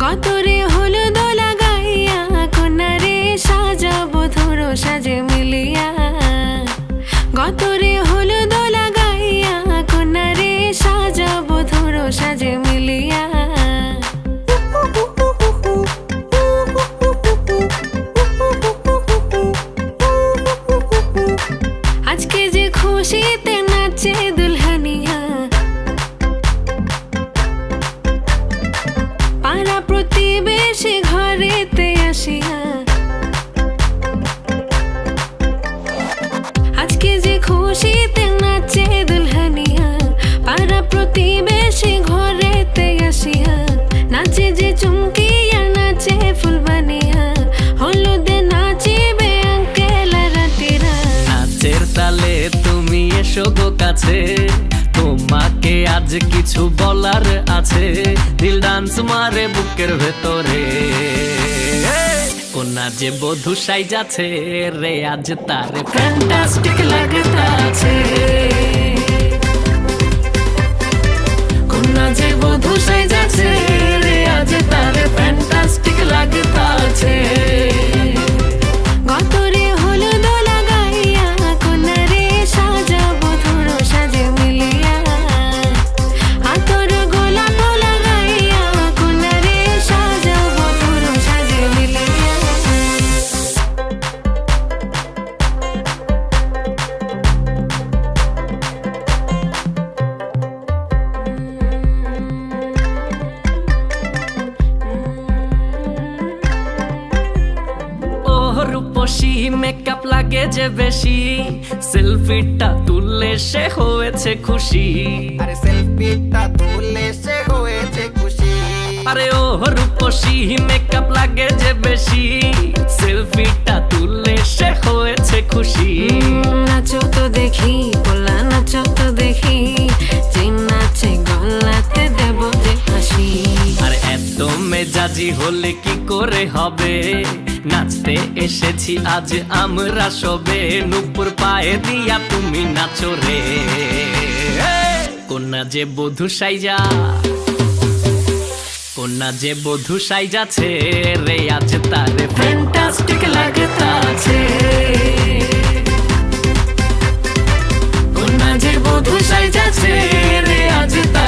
গতরে হলুদ লাগাইয়া কন্যারে সাজাবো ধরো সাজে মিলিয়া। গতরে হলুদ লাগাইয়া কন্যারে সাজাবো ধরো সাজে মিলিয়া। আজকে যে খুশিতে নাচে দুলহানিয়া, পাড়া প্রতিবেশী ঘরেতে আসিয়া। আজকে যে খুশিতে নাচে দুলহানিয়া, পাড়া প্রতিবেশী ঘরেতে আসিয়া। নাচে যে চুমকিয়া নাচে ফুলবানিয়া, হলুদে নাচিবে আঙ্কেল রাতিরা। নাচের তালে তুমি এসো গো কাছে, তোমাকে আজ কিছু বলার আছে। দিল ডান্স মারে বুকের ভেতরে, কোনা যে বধূ সাইজাছে রে আজ তারে ফ্যান্টাস্টিক লাগতাছে। কোনা যে বধূ সাইজাছে রে আজ তারে ফ্যান্টাস্টিক লাগতাছে। গতরে হলুদ লাগাইয়া কন্যারে সাজাবো ধরো সাজে মিলিয়া। আতর গোলাপ লাগাইয়া কন্যারে সাজাবো ধরো সাজে মিলিয়া। রূপসী মেকআপ লাগে যে বেশি, সেলফিটা তুললে সে হয়েছে খুশি। আরে সেলফিটা তুললে সে হয়েছে খুশি। আরে ও রূপসী মেকআপ লাগে যে বেশি, সেলফিটা তুললে সে হয়েছে খুশি। নাচো তো দেখি পোলা নাচো তো দেখি, যে নাচে গলাতে দেব যে হাসি। আর এত মেজাজি হলে কি করে হবে, নাচতে এসেছি আজ আমরা সবে। নুপুর পায়ে দিয়া তুমি নাচো রে, কোনা যে বধূ সাইজা, কোনা যে বধূ সাইজাছে রে আজ তারে ফ্যান্টাস্টিক লাগতাছে। কোনা যে বধূ সাইজাছে রে আজ তারে